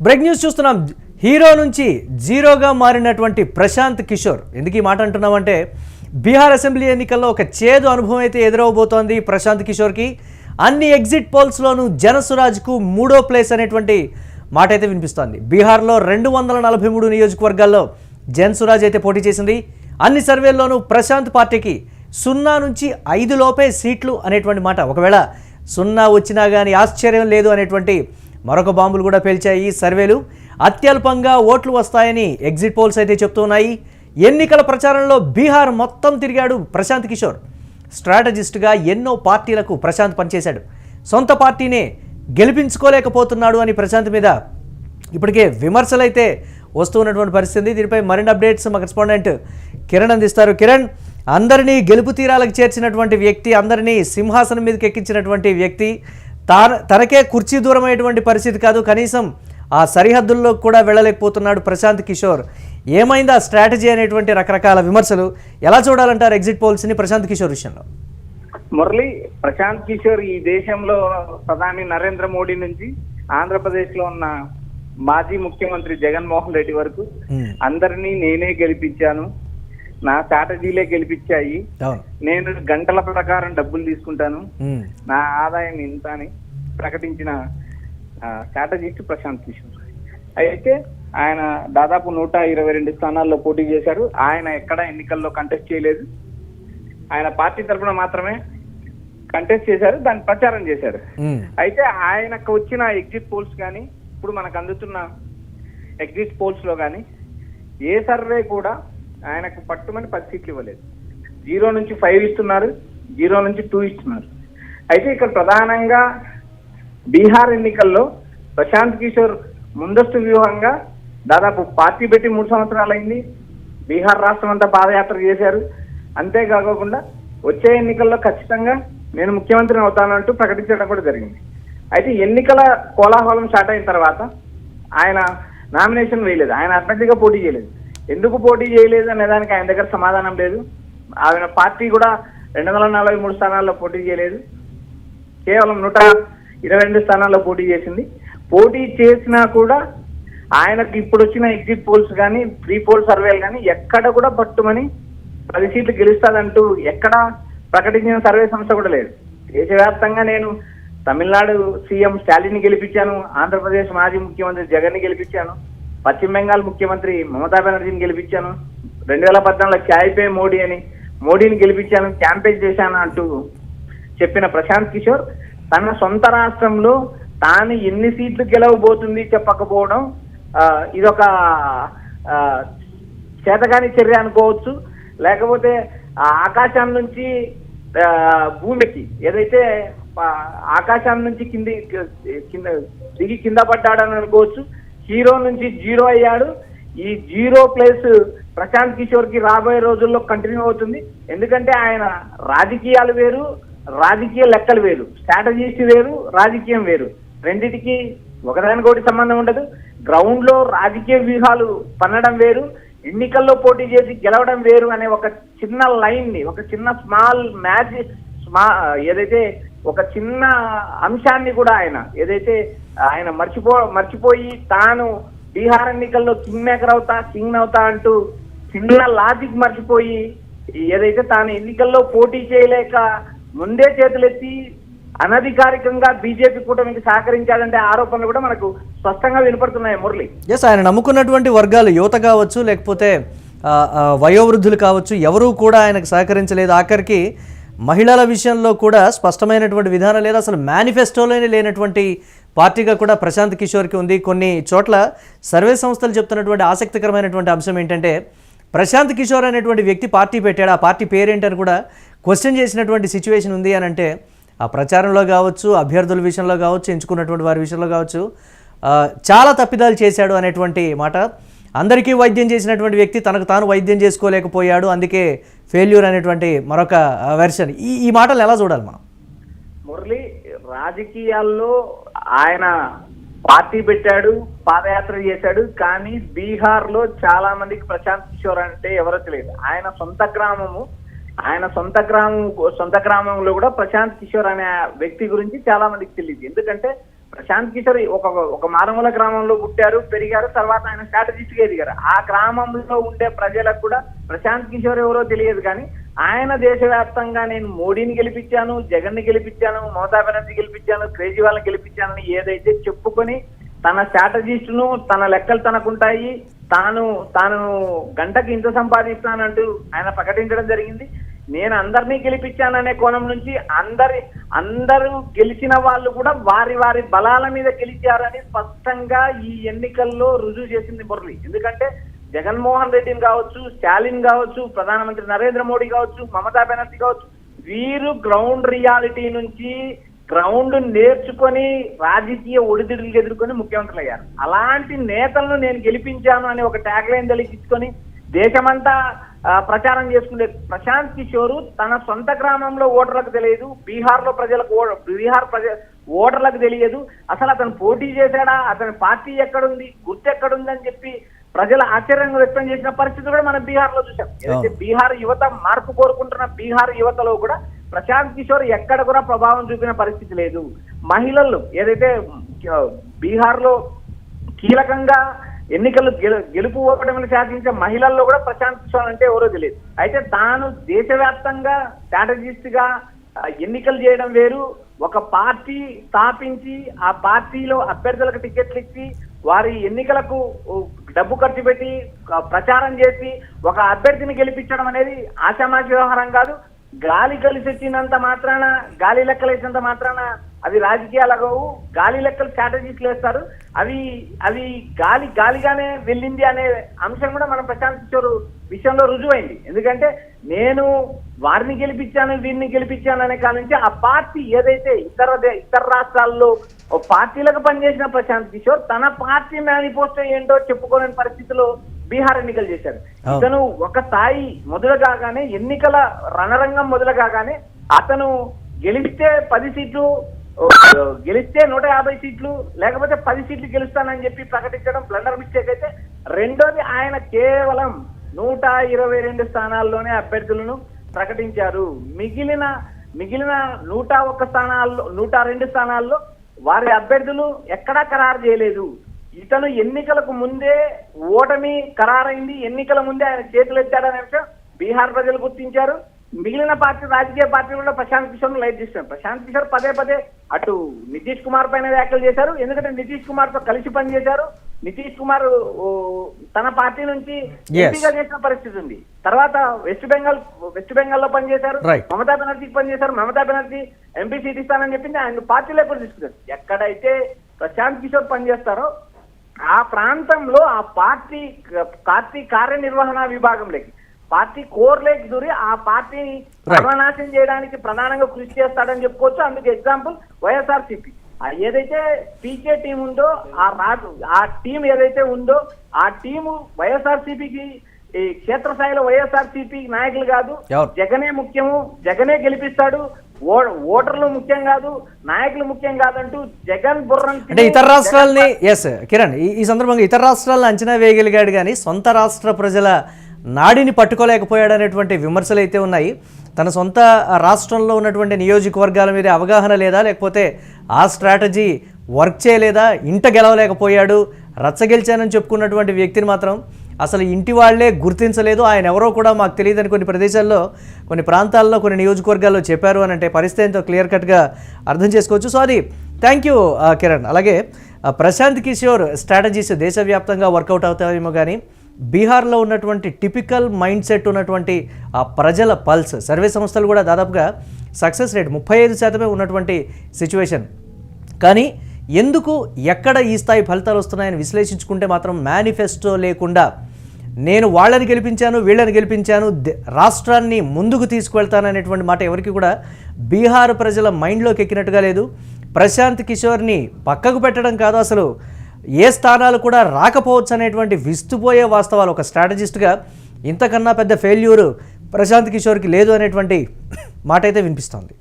Break news చూస్తున్నాం. Hero నుంచి జీరోగా మారినటువంటి ప్రశాంత్ కిషోర్. ఎందుకు ఈ మాట అంటున్నామంటే బీహార్ అసెంబ్లీ ఎన్నికల్లో ఒక చేదు అనుభవం అయితే ఎదురవబోతోంది ప్రశాంత్ కిషోర్కి. అన్ని ఎగ్జిట్ పోల్స్లోనూ జనసురాజ్కు 3వ ప్లేస్ అనేటువంటి మాట అయితే వినిపిస్తోంది. బీహార్లో 243 నియోజకవర్గాల్లో జనసురాజ్ అయితే పోటీ చేసింది. అన్ని సర్వేల్లోనూ ప్రశాంత్ పార్టీకి 0 నుంచి 5 లోపే సీట్లు అనేటువంటి మాట. ఒకవేళ 0 వచ్చినా కానీ ఆశ్చర్యం లేదు అనేటువంటి మరొక బాంబులు కూడా పేల్చాయి ఈ సర్వేలు. అత్యల్పంగా ఓట్లు వస్తాయని ఎగ్జిట్ పోల్స్ అయితే చెప్తున్నాయి. ఎన్నికల ప్రచారంలో బీహార్ మొత్తం తిరిగాడు ప్రశాంత్ కిషోర్. స్ట్రాటజిస్ట్గా ఎన్నో పార్టీలకు ప్రశాంత్ పనిచేశాడు. సొంత పార్టీనే గెలిపించుకోలేకపోతున్నాడు అని ప్రశాంత్ మీద ఇప్పటికే విమర్శలు అయితే వస్తున్నటువంటి పరిస్థితి. దీనిపై మరిన్ని అప్డేట్స్ మా కరెస్పాండెంట్ కిరణ్ అందిస్తారు. కిరణ్, అందరినీ గెలుపు తీరాలకు చేర్చినటువంటి వ్యక్తి, అందరినీ సింహాసనం మీదకి ఎక్కించినటువంటి వ్యక్తి తనకే కుర్చీ దూరమైనటువంటి పరిస్థితి కాదు, కనీసం ఆ సరిహద్దుల్లో కూడా వెళ్ళలేకపోతున్నాడు ప్రశాంత్ కిషోర్. ఏమైంది ఆ స్ట్రాటజీ అనేటువంటి రకరకాల విమర్శలు. ఎలా చూడాలంటారు ఎగ్జిట్ పోల్స్ని ప్రశాంత్ కిషోర్ విషయంలో? మురళి, ప్రశాంత్ కిషోర్ ఈ దేశంలో ప్రధాని నరేంద్ర మోడీ నుంచి ఆంధ్రప్రదేశ్ లో ఉన్న మాజీ ముఖ్యమంత్రి జగన్మోహన్ రెడ్డి వరకు అందరినీ నేనే గెలిపించాను, నా స్ట్రాటజీలే గెలిపించాయి, నేను గంటల ప్రకారం డబ్బులు తీసుకుంటాను, నా ఆదాయం ఇంత అని ప్రకటించిన స్ట్రాటజిస్ట్ ప్రశాంత్ కిషోర్. అయితే ఆయన దాదాపు 122 స్థానాల్లో పోటీ చేశారు. ఆయన ఎక్కడ ఎన్నికల్లో కంటెస్ట్ చేయలేదు. ఆయన పార్టీ తరఫున మాత్రమే కంటెస్ట్ చేశారు, దాన్ని ప్రచారం చేశారు. అయితే ఆయనకు వచ్చిన ఎగ్జిట్ పోల్స్ కానీ, ఇప్పుడు మనకు అందుతున్న ఎగ్జిట్ పోల్స్ లో కానీ ఏ సర్వే కూడా ఆయనకు పట్టుమని 10 సీట్లు ఇవ్వలేదు. 0 నుంచి 5 ఇస్తున్నారు, 0 నుంచి 2 ఇస్తున్నారు. అయితే ఇక్కడ ప్రధానంగా బీహార్ ఎన్నికల్లో ప్రశాంత్ కిషోర్ ముందస్తు వ్యూహంగా దాదాపు పార్టీ పెట్టి 3 సంవత్సరాలు అయింది. బీహార్ రాష్ట్రం అంతా పాదయాత్ర చేశారు. అంతేకాకుండా వచ్చే ఎన్నికల్లో ఖచ్చితంగా నేను ముఖ్యమంత్రిని అవుతానంటూ ప్రకటించడం కూడా జరిగింది. అయితే ఎన్నికల కోలాహలం స్టార్ట్ అయిన తర్వాత ఆయన నామినేషన్ వేయలేదు, ఆయన అభ్యర్థిగా పోటీ చేయలేదు. ఎందుకు పోటీ చేయలేదు అనే దానికి ఆయన దగ్గర సమాధానం లేదు. ఆయన పార్టీ కూడా 243 స్థానాల్లో పోటీ చేయలేదు, కేవలం 122 స్థానాల్లో పోటీ చేసింది. పోటీ చేసినా కూడా ఆయనకు ఇప్పుడు వచ్చిన ఎగ్జిట్ పోల్స్ కానీ, ప్రీ పోల్ సర్వేలు కానీ ఎక్కడ కూడా పట్టుమని 10 సీట్లు గెలుస్తాదంటూ ఎక్కడ ప్రకటించిన సర్వే సంస్థ కూడా లేదు. దేశవ్యాప్తంగా నేను తమిళనాడు సీఎం స్టాలిన్ గెలిపించాను, ఆంధ్రప్రదేశ్ మాజీ ముఖ్యమంత్రి జగన్ ని గెలిపించాను, పశ్చిమ బెంగాల్ ముఖ్యమంత్రి మమతా బెనర్జీని గెలిపించాను, 2014లో చాయ్ పే మోడీ అని మోడీని గెలిపించాను, క్యాంపెయిన్ చేశాను అంటూ చెప్పిన ప్రశాంత్ కిషోర్ తన సొంత రాష్ట్రంలో తాను ఎన్ని సీట్లు గెలవబోతుంది చెప్పకపోవడం ఇదొక చేతగాని చర్య అనుకోవచ్చు. లేకపోతే ఆకాశం నుంచి భూమికి ఏదైతే ఆకాశం నుంచి దిగి కింద పడ్డాడని అనుకోవచ్చు. హీరో నుంచి 0 అయ్యాడు. ఈ 0 ప్లేస్ ప్రశాంత్ కిషోర్ కి రాబోయే రోజుల్లో కంటిన్యూ అవుతుంది. ఎందుకంటే ఆయన రాజకీయాలు వేరు, రాజకీయ లెక్కలు వేరు, స్ట్రాటజీస్ వేరు, రాజకీయం వేరు. రెండిటికి ఒకదానికొకటి సంబంధం ఉండదు. గ్రౌండ్ లో రాజకీయ వ్యూహాలు పన్నడం వేరు, ఎన్నికల్లో పోటీ చేసి గెలవడం వేరు అనే ఒక చిన్న లైన్ ని, ఒక చిన్న స్మాల్ మ్యాచ్, ఏదైతే ఒక చిన్న అంశాన్ని కూడా ఆయన మర్చిపోయి తాను బీహార్ ఎన్నికల్లో కింగ్ అవుతా అంటూ చిన్న లాజిక్ మర్చిపోయి ఏదైతే తాను ఎన్నికల్లో పోటీ చేయలేక ముందే చేతులెత్తి అనధికారికంగా బీజేపీ కూటమికి సహకరించాడంటే ఆరోపణలు కూడా మనకు స్పష్టంగా వినపడుతున్నాయి మురళి. ఆయన నమ్ముకున్నటువంటి వర్గాలు, యువత కావచ్చు, లేకపోతే వయోవృద్ధులు కావచ్చు, ఎవరూ కూడా ఆయనకు సహకరించలేదు. ఆఖరికి మహిళల విషయంలో కూడా స్పష్టమైనటువంటి విధానం లేదు. అసలు మేనిఫెస్టోలోనే లేనటువంటి పార్టీగా కూడా ప్రశాంత్ కిషోర్కి ఉంది. కొన్ని చోట్ల సర్వే సంస్థలు చెప్తున్నటువంటి ఆసక్తికరమైనటువంటి అంశం ఏంటంటే ప్రశాంత్ కిషోర్ అనేటువంటి వ్యక్తి పార్టీ పెట్టాడు, ఆ పార్టీ పేరేంటని కూడా క్వశ్చన్ చేసినటువంటి సిచ్యువేషన్ ఉంది అని అంటే ఆ ప్రచారంలో కావచ్చు, అభ్యర్థుల విషయంలో కావచ్చు, ఎంచుకున్నటువంటి వారి విషయంలో కావచ్చు చాలా తప్పిదాలు చేశాడు అనేటువంటి మాట. అందరికీ వైద్యం చేసినటువంటి వ్యక్తి తనకు తాను వైద్యం చేసుకోలేకపోయాడు, అందుకే ఫెయిల్యూర్ అనేటువంటి మరొక వెర్షన్. ఈ మాటలు ఎలా చూడాలి మనం? మురళి, రాజకీయాల్లో ఆయన పార్టీ పెట్టాడు, పాదయాత్ర చేశాడు, కానీ బీహార్ లో చాలా మందికి ప్రశాంత్ కిషోర్ అంటే ఎవరో తెలియదు. ఆయన సొంత గ్రామంలో కూడా ప్రశాంత్ కిషోర్ అనే వ్యక్తి గురించి చాలా మందికి తెలియదు. ఎందుకంటే ప్రశాంత్ కిషోర్ ఒక మారుమూల గ్రామంలో పుట్టారు, పెరిగారు, తర్వాత ఆయన స్ట్రాటజిస్ట్ గా ఎదిగారు. ఆ గ్రామంలో ఉండే ప్రజలకు కూడా ప్రశాంత్ కిషోర్ ఎవరో తెలియదు, కానీ ఆయన దేశవ్యాప్తంగా నేను మోడీని గెలిపించాను, జగన్ ని గెలిపించాను, మమతా బెనర్జీ గెలిపించాను, కేజ్రీవాల్ని గెలిపించానని ఏదైతే చెప్పుకొని తన స్ట్రాటజిస్ట్ ను, తన లెక్కలు తనకుంటాయి, తాను గంటకి ఇంత సంపాదిస్తానంటూ ఆయన ప్రకటించడం జరిగింది. నేను అందరినీ గెలిపించాననే కోణం నుంచి అందరూ గెలిచిన వాళ్ళు కూడా వారి వారి బలాల మీద గెలిచారని స్పష్టంగా ఈ ఎన్నికల్లో రుజువు చేసింది మురళి. ఎందుకంటే జగన్మోహన్ రెడ్డిని కావచ్చు, స్టాలిన్ కావచ్చు, ప్రధానమంత్రి నరేంద్ర మోడీ కావచ్చు, మమతా బెనర్జీ కావచ్చు, వీరు గ్రౌండ్ రియాలిటీ నుంచి గ్రౌండ్ నేర్చుకొని రాజకీయ ఒడిదుడులు ఎదుర్కొని ముఖ్యమంత్రులు అయ్యారు. అలాంటి నేతలను నేను గెలిపించాను అని ఒక ట్యాగ్ లైన్ తెలిపించుకొని దేశమంతా ప్రచారం చేసుకునే ప్రశాంత్ కిషోర్ తన సొంత గ్రామంలో ఓటర్లకు తెలియదు, బీహార్ ఓటర్లకు తెలియదు, అసలు అతను పోటీ చేశాడా, అతని పార్టీ ఎక్కడుంది, గుర్తు ఎక్కడుంది అని చెప్పి ప్రజల ఆశ్చర్యం వ్యక్తం చేసిన పరిస్థితి కూడా మనం బీహార్ లో చూసాం. ఏదైతే బీహార్ యువత మార్పు కోరుకుంటున్న బీహార్ యువతలో కూడా ప్రశాంత్ కిషోర్ ఎక్కడ కూడా ప్రభావం చూపిన పరిస్థితి లేదు. మహిళలు ఏదైతే బీహార్ లో కీలకంగా ఎన్నికలు గెలుపు ఓటమిని సాధించే మహిళల్లో కూడా ప్రశాంత్ కిషోర్ అంటే ఎవరో తెలియదు. అయితే తాను దేశవ్యాప్తంగా స్ట్రాటజిస్ట్ గా ఎన్నికలు చేయడం వేరు, ఒక పార్టీ స్థాపించి ఆ పార్టీలో అభ్యర్థులకు టికెట్లు ఇచ్చి వారి ఎన్నికలకు డబ్బు ఖర్చు పెట్టి ప్రచారం చేసి ఒక అభ్యర్థిని గెలిపించడం అనేది ఆషామాషి వ్యవహారం కాదు. గాలి కలిసి వచ్చినంత మాత్రాన, గాలి లెక్కలు వేసినంత మాత్రాన అవి రాజకీయాలకు గాలి లెక్కలు స్ట్రాటజీస్ వేస్తారు. అవి గాలిగానే వెళ్ళింది అనే అంశం కూడా మనం ప్రశాంత్ కిషోర్ విషయంలో రుజువైంది. ఎందుకంటే నేను వారిని గెలిపించాను, వీరిని గెలిపించాను అనే కాడ నుంచి ఆ పార్టీ ఏదైతే ఇతర రాష్ట్రాల్లో పార్టీలకు పనిచేసిన ప్రశాంత్ కిషోర్ తన పార్టీ మేనిఫెస్టో ఏంటో చెప్పుకోలేని పరిస్థితిలో బీహార్ ఎన్నికలు చేశారు. ఇతను ఒక స్థాయి మొదలు కాగానే, ఎన్నికల రణరంగం మొదలు కాగానే అతను గెలిస్తే 10 సీట్లు, గెలిస్తే 150 సీట్లు, లేకపోతే 10 సీట్లు గెలుస్తానని చెప్పి ప్రకటించడం బ్లండర్ మిస్టేక్ అయితే, రెండోది ఆయన కేవలం 122 స్థానాల్లోనే అభ్యర్థులను ప్రకటించారు. మిగిలిన 101 స్థానాల్లో 102 స్థానాల్లో వారి అభ్యర్థులు ఎక్కడా ఖరారు చేయలేదు. ఇతను ఎన్నికలకు ముందే ఓటమి ఖరారైంది, ఎన్నికల ముందే ఆయన చేతులు ఎత్తాడనే విషయం బీహార్ ప్రజలు గుర్తించారు. మిగిలిన రాజకీయ పార్టీలు కూడా ప్రశాంత్ కిషోర్ ను లైట్ చేస్తున్నారు. ప్రశాంత్ కిషోర్ పదే అటు నితీష్ కుమార్ పైన వ్యాఖ్యలు చేశారు. ఎందుకంటే నితీష్ కుమార్ తో కలిసి పనిచేశారు. నితీష్ కుమార్ తన పార్టీ నుంచి ఎంపీగా చేసిన పరిస్థితి ఉంది. తర్వాత వెస్ట్ బెంగాల్ లో పనిచేశారు. మమతా బెనర్జీకి పనిచేశారు. మమతా బెనర్జీ ఎంపీ సీట్ ఇస్తానని చెప్పింది, ఆయన పార్టీలో కూడా తీసుకున్నారు. ఎక్కడైతే ప్రశాంత్ కిషోర్ పనిచేస్తారో ఆ ప్రాంతంలో ఆ పార్టీ కార్యనిర్వహణ విభాగంలోకి, పార్టీ కోర్లోకి దూరి ఆ పార్టీని సర్వనాశనం చేయడానికి ప్రధానంగా కృషి చేస్తాడని చెప్పుకోవచ్చు. అందుకు ఎగ్జాంపుల్ వైఎస్ఆర్సీపీ. ఏదైతే పీకే టీం ఉందో ఆ టీం ఏదైతే ఉందో ఆ టీము వైఎస్ఆర్సీపీకి ఈ క్షేత్రస్థాయిలో వైఎస్ఆర్సీపీ నాయకులు కాదు, జగనే ముఖ్యము, జగనే గెలిపిస్తాడు, ఓటర్లు ముఖ్యం కాదు, నాయకులు ముఖ్యం కాదంటూ జగన్ అంటే ఇతర రాష్ట్రాలని కిరణ్ ఈ సందర్భంగా ఇతర రాష్ట్రాలను అంచనా వేయగలిగాడు, కానీ సొంత రాష్ట్ర ప్రజల నాడిని పట్టుకోలేకపోయాడు అనేటువంటి విమర్శలు అయితే ఉన్నాయి. తన సొంత రాష్ట్రంలో ఉన్నటువంటి నియోజకవర్గాల మీద అవగాహన లేదా, లేకపోతే ఆ స్ట్రాటజీ వర్క్ చేయలేదా, ఇంట గెలవలేకపోయాడు, రచ్చగెలిచానని చెప్పుకున్నటువంటి వ్యక్తిని మాత్రం అసలు ఇంటి వాళ్లే గుర్తించలేదు, ఆయన ఎవరో కూడా మాకు తెలియదని కొన్ని ప్రదేశాల్లో, కొన్ని ప్రాంతాల్లో, కొన్ని నియోజకవర్గాల్లో చెప్పారు అని అంటే పరిస్థితి ఎంతో క్లియర్ కట్గా అర్థం చేసుకోవచ్చు. సో అది థ్యాంక్ యూ కిరణ్. అలాగే ప్రశాంత్ కిషోర్ స్ట్రాటజీస్ దేశవ్యాప్తంగా వర్కౌట్ అవుతాయేమో, కానీ బీహార్లో ఉన్నటువంటి టిపికల్ మైండ్ సెట్ ఉన్నటువంటి ఆ ప్రజల పల్స్, సర్వే సంస్థలు కూడా దాదాపుగా సక్సెస్ రేట్ 35% ఉన్నటువంటి సిచ్యువేషన్. కానీ ఎందుకు ఎక్కడ ఈ స్థాయి ఫలితాలు వస్తున్నాయని విశ్లేషించుకుంటే మాత్రం మేనిఫెస్టో లేకుండా నేను వాళ్ళని గెలిపించాను, వీళ్ళని గెలిపించాను, రాష్ట్రాన్ని ముందుకు తీసుకువెళ్తాననేటువంటి మాట ఎవరికి కూడా బీహార్ ప్రజల మైండ్లోకి ఎక్కినట్టుగా లేదు. ప్రశాంత్ కిషోర్ని పక్కకు పెట్టడం కాదు, అసలు ఏ స్థానాలు కూడా రాకపోవచ్చు అనేటువంటి విస్తుపోయే వాస్తవాలు. ఒక స్ట్రాటజిస్ట్గా ఇంతకన్నా పెద్ద ఫెయిల్యూర్ ప్రశాంత్ కిషోర్కి లేదు అనేటువంటి మాట అయితే వినిపిస్తోంది.